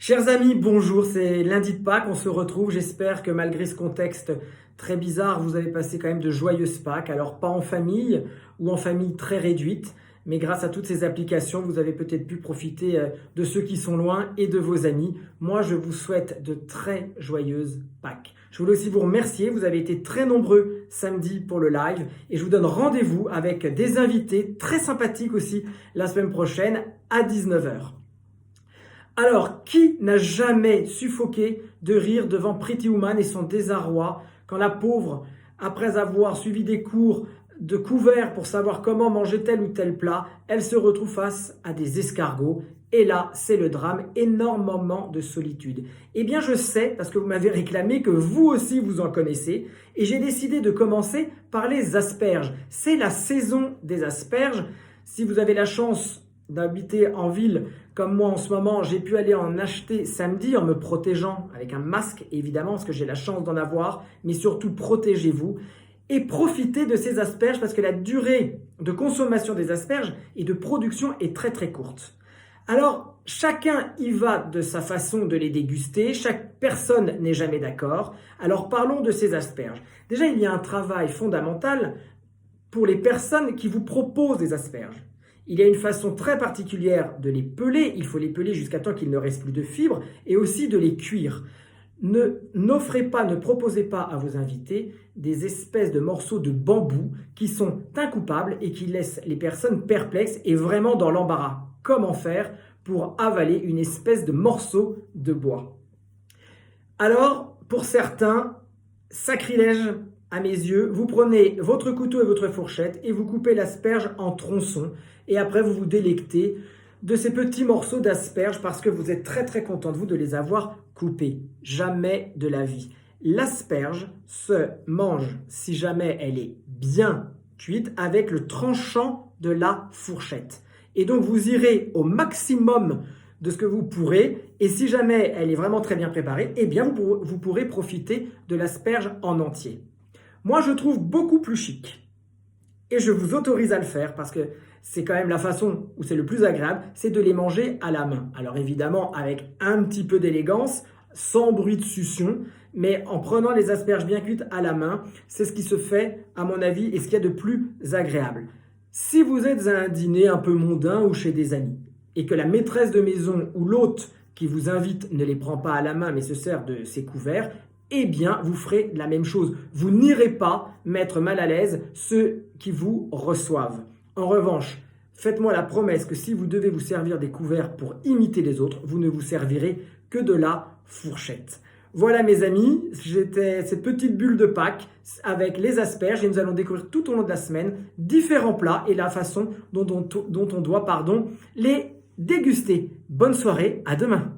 Chers amis, bonjour, c'est lundi de Pâques, on se retrouve. J'espère que malgré ce contexte très bizarre, vous avez passé quand même de joyeuses Pâques. Alors pas en famille ou en famille très réduite, mais grâce à toutes ces applications, vous avez peut-être pu profiter de ceux qui sont loin et de vos amis. Moi, je vous souhaite de très joyeuses Pâques. Je voulais aussi vous remercier, vous avez été très nombreux samedi pour le live et je vous donne rendez-vous avec des invités très sympathiques aussi la semaine prochaine à 19 h. Alors, qui n'a jamais suffoqué de rire devant Pretty Woman et son désarroi quand la pauvre, après avoir suivi des cours de couvert pour savoir comment manger tel ou tel plat, elle se retrouve face à des escargots. Et là, c'est le drame, énormément de solitude. Eh bien, je sais, parce que vous m'avez réclamé, que vous aussi vous en connaissez, et j'ai décidé de commencer par les asperges. C'est la saison des asperges. Si vous avez la chance d'habiter en ville comme moi en ce moment, j'ai pu aller en acheter samedi en me protégeant avec un masque, évidemment, parce que j'ai la chance d'en avoir, mais surtout protégez-vous et profitez de ces asperges parce que la durée de consommation des asperges et de production est très très courte. Alors, chacun y va de sa façon de les déguster, chaque personne n'est jamais d'accord. Alors parlons de ces asperges. Déjà, il y a un travail fondamental pour les personnes qui vous proposent des asperges. Il y a une façon très particulière de les peler, il faut les peler jusqu'à temps qu'il ne reste plus de fibres, et aussi de les cuire. Ne proposez pas à vos invités des espèces de morceaux de bambou qui sont incoupables et qui laissent les personnes perplexes et vraiment dans l'embarras. Comment faire pour avaler une espèce de morceau de bois? Alors, pour certains, sacrilège à mes yeux, vous prenez votre couteau et votre fourchette et vous coupez l'asperge en tronçons et après vous vous délectez de ces petits morceaux d'asperges parce que vous êtes très très content de vous de les avoir coupés. Jamais de la vie. L'asperge se mange, si jamais elle est bien cuite, avec le tranchant de la fourchette. Et donc vous irez au maximum de ce que vous pourrez, et si jamais elle est vraiment très bien préparée, eh bien vous pourrez profiter de l'asperge en entier. Moi, je trouve beaucoup plus chic, et je vous autorise à le faire parce que c'est quand même la façon où c'est le plus agréable, c'est de les manger à la main. Alors évidemment, avec un petit peu d'élégance, sans bruit de succion, mais en prenant les asperges bien cuites à la main, c'est ce qui se fait, à mon avis, et ce qu'il y a de plus agréable. Si vous êtes à un dîner un peu mondain ou chez des amis, et que la maîtresse de maison ou l'hôte qui vous invite ne les prend pas à la main mais se sert de ses couverts, eh bien vous ferez la même chose. Vous n'irez pas mettre mal à l'aise ceux qui vous reçoivent. En revanche, faites-moi la promesse que si vous devez vous servir des couverts pour imiter les autres, vous ne vous servirez que de la fourchette. Voilà mes amis, j'étais cette petite bulle de Pâques avec les asperges et nous allons découvrir tout au long de la semaine différents plats et la façon dont on doit les déguster. Bonne soirée, à demain.